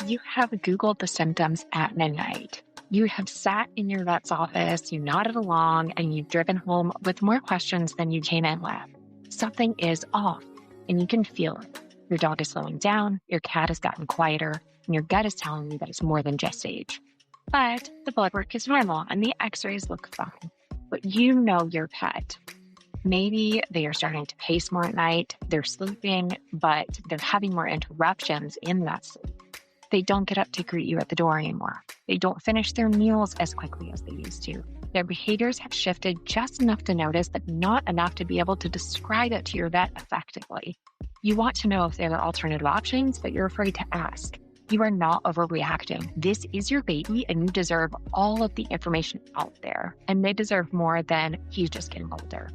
You have Googled the symptoms at midnight. You have sat in your vet's office, you nodded along, and you've driven home with more questions than you came in with. Something is off, and you can feel it. Your dog is slowing down, your cat has gotten quieter, and your gut is telling you that it's more than just age. But the blood work is normal, and the x-rays look fine. But you know your pet. Maybe they are starting to pace more at night, they're sleeping, but they're having more interruptions in that sleep. They don't get up to greet you at the door anymore. They don't finish their meals as quickly as they used to. Their behaviors have shifted just enough to notice, but not enough to be able to describe it to your vet effectively. You want to know if there are alternative options, but you're afraid to ask. You are not overreacting. This is your baby, and you deserve all of the information out there. And they deserve more than he's just getting older.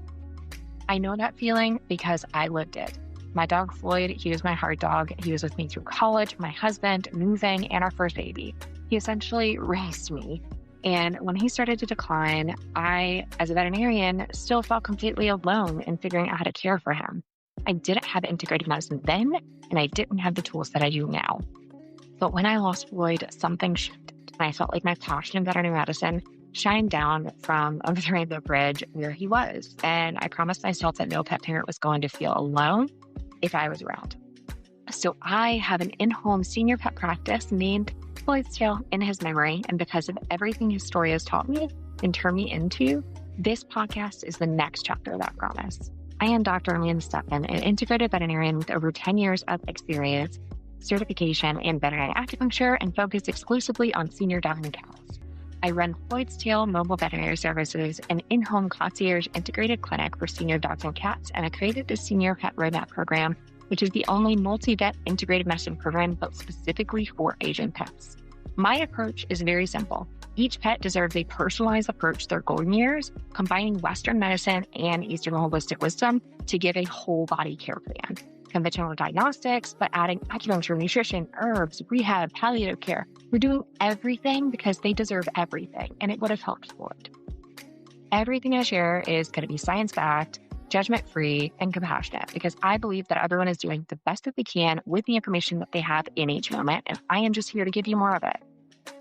I know that feeling because I lived it. My dog, Floyd, he was my heart dog. He was with me through college, my husband, moving, and our first baby. He essentially raised me. And when he started to decline, I, as a veterinarian, still felt completely alone in figuring out how to care for him. I didn't have integrative medicine then, and I didn't have the tools that I do now. But when I lost Floyd, something shifted. And I felt like my passion in veterinary medicine shined down from under the rainbow bridge where he was. And I promised myself that no pet parent was going to feel alone if I was around. So I have an in-home senior pet practice named Floyd's Tail in his memory. And because of everything his story has taught me and turned me into, this podcast is the next chapter of that promise. I am Dr. Steffen, an integrative veterinarian with over 10 years of experience, certification in veterinary acupuncture, and focused exclusively on senior dogs and cats. I run Floyd's Tail Mobile Veterinary Services, an in-home concierge integrated clinic for senior dogs and cats, and I created the Senior Pet Roadmap program, which is the only multi-vet integrated medicine program built specifically for aging pets. My approach is very simple. Each pet deserves a personalized approach to their golden years, combining Western medicine and Eastern holistic wisdom to give a whole body care plan. Conventional diagnostics, but adding acupuncture, nutrition, herbs, rehab, palliative care. We're doing everything because they deserve everything, and it would have helped Floyd. Everything I share is going to be science-backed, judgment-free, and compassionate because I believe that everyone is doing the best that they can with the information that they have in each moment, and I am just here to give you more of it.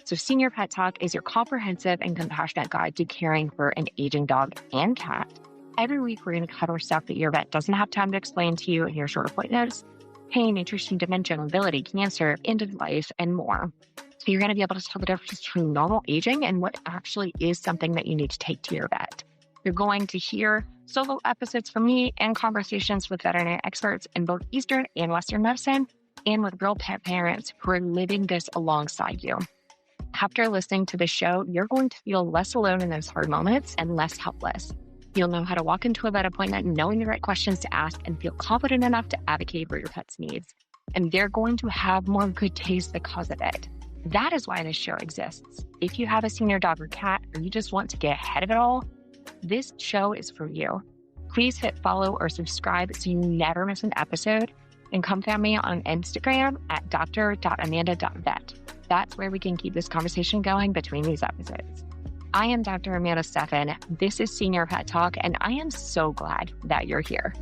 So Senior Pet Talk is your comprehensive and compassionate guide to caring for an aging dog and cat. Every week, we're going to cover stuff that your vet doesn't have time to explain to you in your short point notes: pain, nutrition, dementia, mobility, cancer, end of life, and more. So you're going to be able to tell the difference between normal aging and what actually is something that you need to take to your vet. You're going to hear solo episodes from me and conversations with veterinary experts in both Eastern and Western medicine, and with real pet parents who are living this alongside you. After listening to the show, you're going to feel less alone in those hard moments and less helpless. You'll know how to walk into a vet appointment knowing the right questions to ask and feel confident enough to advocate for your pet's needs. And they're going to have more good taste because of it. That is why this show exists. If you have a senior dog or cat, or you just want to get ahead of it all, this show is for you. Please hit follow or subscribe so you never miss an episode. And come find me on Instagram at dr.amanda.vet. That's where we can keep this conversation going between these episodes. I am Dr. Amanda Steffen. This is Senior Pet Talk, and I am so glad that you're here.